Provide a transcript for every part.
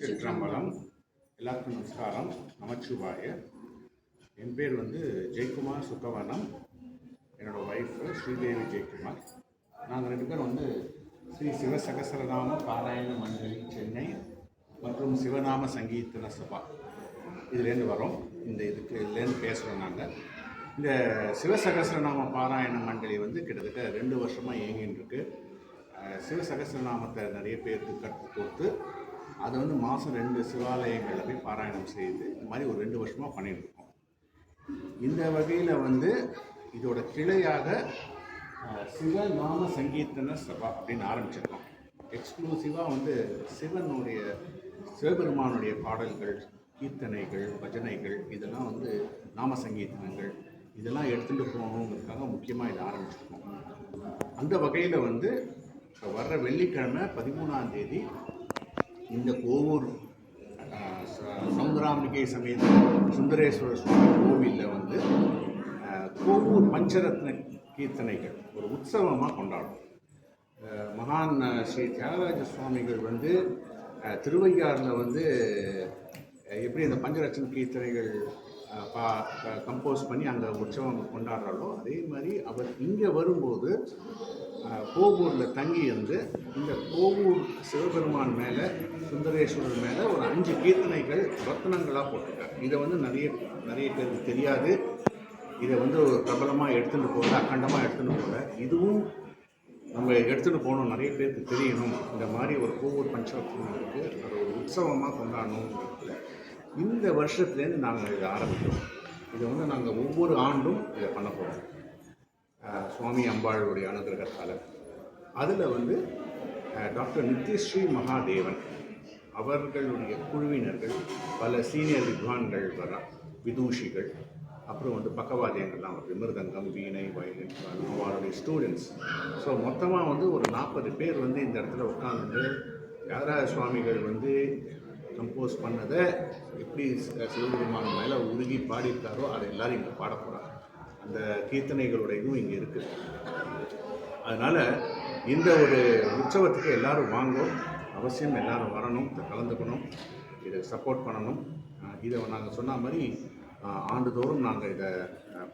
சிற்றம்பலம். எல்லாருக்கும் நமஸ்காரம். நமச்சிவாய. என் பேர் ஜெயக்குமார் சுக்கவனம். என்னோடய ஒய்ஃபு ஸ்ரீதேவி ஜெயக்குமார். நாங்கள் ரெண்டு பேரும் ஸ்ரீ சிவசகசரநாம பாராயண மண்டலி சென்னை மற்றும் சிவநாம சங்கீர்த்தன சபா இதுலேருந்து வரோம். இதுலேருந்து பேசுகிறோம். நாங்கள் இந்த சிவசகசரநாம பாராயண மண்டலி கிட்டத்தட்ட 2 வருஷமாக இயங்கின்னு இருக்கு. சிவசகசரநாமத்தை நிறைய பேருக்கு கற்றுக் கொடுத்து அதை மாதம் 2 சிவாலயங்களில் போய் பாராயணம் செய்து இந்த மாதிரி ஒரு 2 வருஷமாக பண்ணிட்டு இருக்கோம். இந்த வகையில் இதோட கிளையாக சிவநாம சங்கீர்த்தன சபா அப்படின்னு ஆரம்பிச்சிருக்கோம். எக்ஸ்க்ளூசிவாக சிவபெருமானுடைய பாடல்கள், கீர்த்தனைகள், பஜனைகள், இதெல்லாம் நாம சங்கீர்த்தனங்கள் இதெல்லாம் எடுத்துகிட்டு போகணுங்கிறதுக்காக முக்கியமாக இதை ஆரம்பிச்சிருக்கோம். அந்த வகையில் வர்ற வெள்ளிக்கிழமை 13ஆம் தேதி இந்த கோவூர் சௌந்தராம்பிகை சமேத சுந்தரேஸ்வரர் சுவாமி கோவிலில் கோவூர் பஞ்சரத்ன கீர்த்தனைகள் ஒரு உற்சவமாக கொண்டாடும். மகான் ஸ்ரீ தியாகராஜ சுவாமிகள் திருவையாறில் எப்படி இந்த பஞ்சரத்ன கீர்த்தனைகள் கம்போஸ் பண்ணி அங்கே உற்சவம் கொண்டாடுறாலோ அதே மாதிரி அவர் இங்கே வரும்போது கோவூரில் தங்கி இந்த கோவூர் சிவபெருமான் மேலே, சுந்தரேஸ்வரர் மேலே ஒரு 5 கீர்த்தனைகள் ரத்னங்களாக போட்டிருக்காரு. இதை நிறைய பேருக்கு தெரியாது. இதை ஒரு பிரபலமாக எடுத்துகிட்டு போகல, அக்கண்டமாக எடுத்துகிட்டு போகல. இதுவும் நம்ம எடுத்துகிட்டு போகணும், நிறைய பேருக்கு தெரியணும். இந்த மாதிரி ஒரு கோவூர் பஞ்சரத்னம் இருக்குது, அதை ஒரு உற்சவமாக கொண்டாடணுங்கிறதுல இந்த வருஷத்துலேருந்து நாங்கள் இதை ஆரம்பிக்கிறோம். இதை நாங்கள் ஒவ்வொரு ஆண்டும் இதை பண்ண போகிறோம். சுவாமி அம்பாளுடைய அனுகிரகத்தால் அதில் டாக்டர் நித்யஸ்ரீ மகாதேவன் அவர்களுடைய குழுவினர்கள், பல சீனியர் வித்வான்கள் விதூஷிகள், அப்புறம் பக்கவாத்தியங்கள்லாம் மிருதங்கம், வீணை, வயலின், அவருடைய ஸ்டூடெண்ட்ஸ். ஸோ மொத்தமாக ஒரு 40 பேர் இந்த இடத்துல உட்கார்ந்து தியாகராஜ சுவாமிகள் கம்போஸ் பண்ணதை எப்படி சிவபெருமான் மேலே உருகி பாடியிருக்காரோ அதை எல்லோரும் இங்கே பாட போகிறாங்க. அந்த கீர்த்தனைகளோட இதுவும் இங்கே இருக்குது. அதனால் இந்த ஒரு உற்சவத்துக்கு எல்லோரும் வாங்கும், அவசியம் எல்லோரும் வரணும், கலந்துக்கணும், இதை சப்போர்ட் பண்ணணும். இதை நாங்கள் சொன்ன மாதிரி ஆண்டுதோறும் நாங்கள் இதை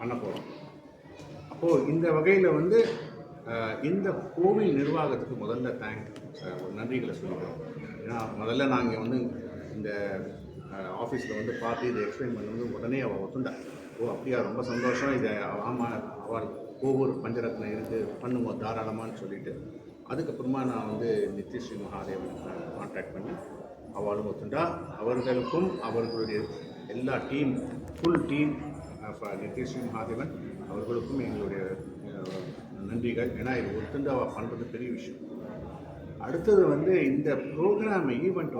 பண்ண போகிறோம். அப்போது இந்த வகையில் இந்த கோவில் நிர்வாகத்துக்கு முதல்ல ஒரு நன்றிகளை சொல்லிக்கிறோம். ஏன்னா முதல்ல நாங்கள் இந்த ஆஃபீஸில் பார்த்து இதை எக்ஸ்பிளைன் பண்ணும்போது உடனே அவள் ஒத்துண்டா. ஓ அப்படியா, ரொம்ப சந்தோஷம், இதை ஆமாம் அவள் கோவூர் பஞ்சரத்னம் இருக்குது, பண்ணுவோம் தாராளமானு சொல்லிவிட்டு அதுக்கப்புறமா நான் நித்யஸ்ரீ மகாதேவன் கான்டாக்ட் பண்ணி அவளும் ஒத்துண்டா. அவர்களுக்கும் அவர்களுடைய எல்லா ஃபுல் டீம் நித்யஸ்ரீ மகாதேவன் அவர்களுக்கும் எங்களுடைய நன்றிகள். ஏன்னா இது ஒத்துண்டு அவள் பண்ணுறது பெரிய விஷயம். அடுத்தது இந்த ப்ரோக்ராம் ஈவெண்ட்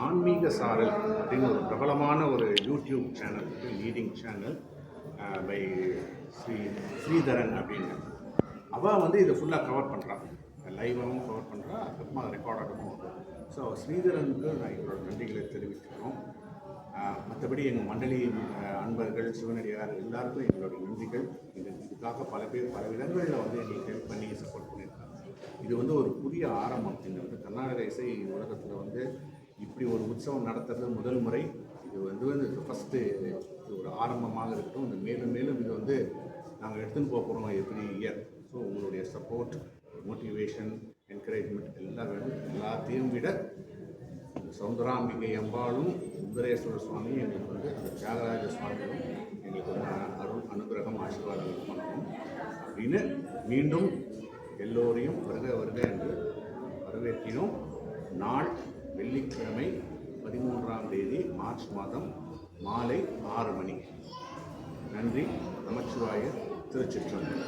ஆன்மீக சாரல் அப்படின்னு ஒரு பிரபலமான ஒரு YouTube channel, leading channel by Sridharan அப்படின்னு. அவள் இதை ஃபுல்லாக கவர் பண்ணுறான், லைவாகவும் கவர் பண்ணுறா, அதுக்கப்புறமா ரெக்கார்டாகவும். ஸோ ஸ்ரீதரனுக்கு நான் எங்களோட நன்றிகளை தெரிவித்துக்கிறோம். மற்றபடி எங்கள் மண்டலி அன்பர்கள், சிவனடியார் எல்லாருக்கும் எங்களுடைய நன்றிகள். இதுக்காக பல பேர் பல விதங்களில் எங்களுக்கு ஹெல்ப் பண்ணி சப்போர்ட் பண்ணியிருக்காங்க. இது ஒரு புதிய ஆரம்பம். இந்த கர்நாடக இசை உலகத்தில் இப்படி ஒரு உற்சவம் நடத்துறது முதல் முறை. இது ஃபஸ்ட்டு ஒரு ஆரம்பமாக இருக்கட்டும். இந்த மேலும் மேலும் இது நாங்கள் எடுத்துன்னு போக போகிறோம் எவ்ரி இயர். ஸோ உங்களுடைய சப்போர்ட், மோட்டிவேஷன், என்கரேஜ்மெண்ட் எல்லாம் வேணும். எல்லாத்தையும் விட சௌந்தராம்பிகை அம்பாளும் சுந்தரேஸ்வரர் சுவாமியும் எங்களுக்கு அந்த தியாகராஜ சுவாமியும் எங்களுக்கு அருள் அனுகிரகம் ஆசீர்வாதம் பண்ணணும் அப்படின்னு மீண்டும் எல்லோரையும் வருக வருக என்று வரவேற்கிறோம். நாள் வெள்ளிக்கிழமை 13ஆம் தேதி மார்ச் மாதம் மாலை 6 மணி. நன்றி. நமச்சிவாய. திருச்சிற்றம்பலம்.